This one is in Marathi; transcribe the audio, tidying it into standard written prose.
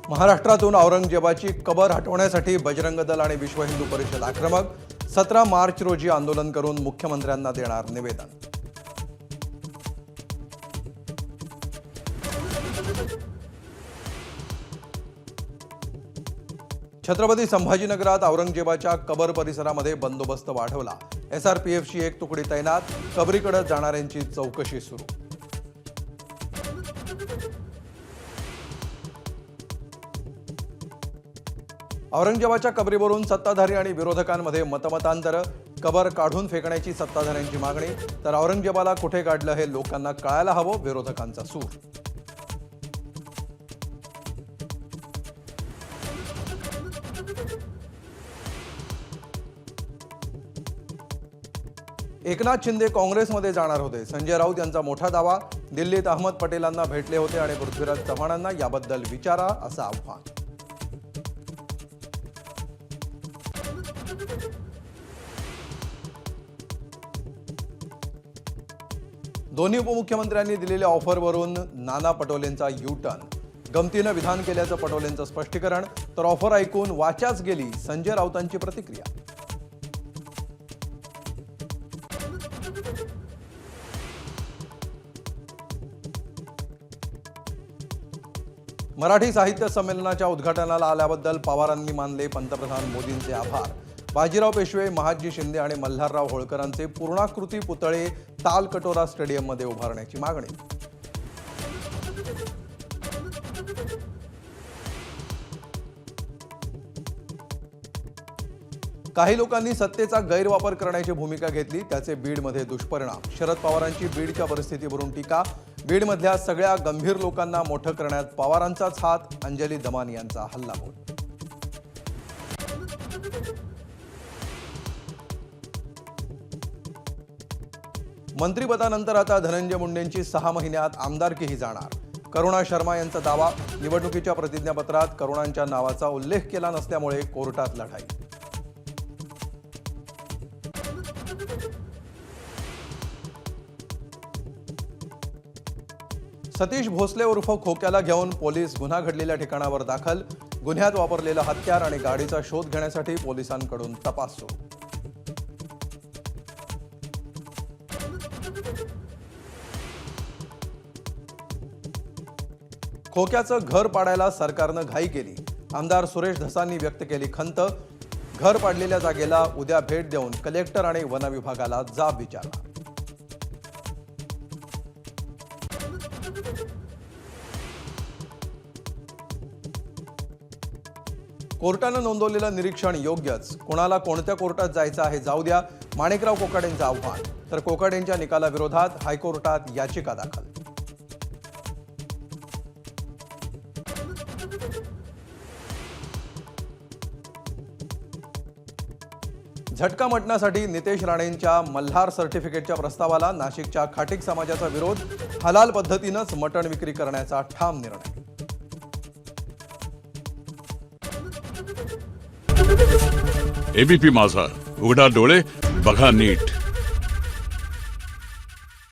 महाराष्ट्रातून औरंगजेबाची कबर हटवण्यासाठी बजरंग दल आणि विश्व हिंदू परिषद आक्रमक. 17 मार्च रोजी आंदोलन करून मुख्यमंत्र्यांना देणार निवेदन. छत्रपती संभाजीनगरात औरंगजेबाच्या कबर परिसरामध्ये बंदोबस्त वाढवला. एसआरपीएफची एक तुकडी तैनात. कबरीकडे जाणाऱ्यांची चौकशी सुरू. औरंगजेबाच्या कबरीवरून सत्ताधारी आणि विरोधकांमध्ये मतमतांतर. कबर काढून फेकण्याची सत्ताधाऱ्यांची मागणी, तर औरंगजेबाला कुठे काढलं हे लोकांना कळायला हवं, विरोधकांचा सूर. एकनाथ शिंदे काँग्रेसमध्ये जाणार होते. संजय राऊत यांचा मोठा दावा. दिल्लीत अहमद पटेलांना भेटले होते आणि पृथ्वीराज चव्हाणांना याबद्दल विचारा असं आव्हान. दोन्ही उपमुख्यमंत्र्यांनी दिलेल्या ऑफरवरून नाना पटोलेंचा यू-टर्न. गमतीनं विधान केल्याचं पटोलेंचं स्पष्टीकरण, तर ऑफर ऐकून वाचाच गेली, संजय राऊतांची प्रतिक्रिया. मराठी साहित्य संमेलनाच्या उद्घाटनाला आल्याबद्दल पवारांनी मानले पंतप्रधान मोदींचे आभार. बाजीराव पेशवे, महादजी शिंदे आणि मल्हारराव होळकरांचे पूर्णाकृती पुतळे तालकटोरा स्टेडियममध्ये उभारण्याची मागणी. काही लोकांनी सत्तेचा गैरवापर करण्याची भूमिका घेतली, त्याचे बीडमध्ये दुष्परिणाम. शरद पवारांची बीडच्या परिस्थितीवरून टीका. बीडमधल्या सगळ्या गंभीर लोकांना मोठं करण्यात पवारांचाच हात. अंजली दमानी यांचा हल्लाबोल. मंत्रिपदानंतर आता धनंजय मुंडेंची 6 महिन्यात आमदारकीही जाणार. करुणा शर्मा यांचा दावा. निवडणुकीच्या प्रतिज्ञापत्रात करुणांच्या नावाचा उल्लेख केला नसल्यामुळे कोर्टात लढाई. सतीश भोसले उर्फ खोक्याला घेऊन पोलीस गुन्हा घडलेल्या ठिकाणावर दाखल. गुन्ह्यात वापरलेलं हत्यार आणि गाडीचा शोध घेण्यासाठी पोलिसांकडून तपास सुरू. खोक्याचं घर पाडायला सरकारनं घाई केली. आमदार सुरेश धसांनी व्यक्त केली खंत. घर पाडलेल्या जागेला उद्या भेट देऊन कलेक्टर आणि वन विभागाला जाब विचारला. कोर्टानं नोंदवलेलं निरीक्षण योग्यच. कोणाला कोणत्या कोर्टात जायचं आहे जाऊ द्या, माणिकराव कोकाटेंचं आव्हान. तर कोकाटेंच्या निकालाविरोधात हायकोर्टात याचिका दाखल. झटका मटण्यासाठी नितेश राणेंच्या मल्हार सर्टिफिकेटच्या प्रस्तावाला नाशिकच्या खाटीक समाजाचा विरोध. हलाल पद्धतीनंच मटण विक्री करण्याचा ठाम निर्णय. एबीपी माझा, उघडा डोळे बघा नीट.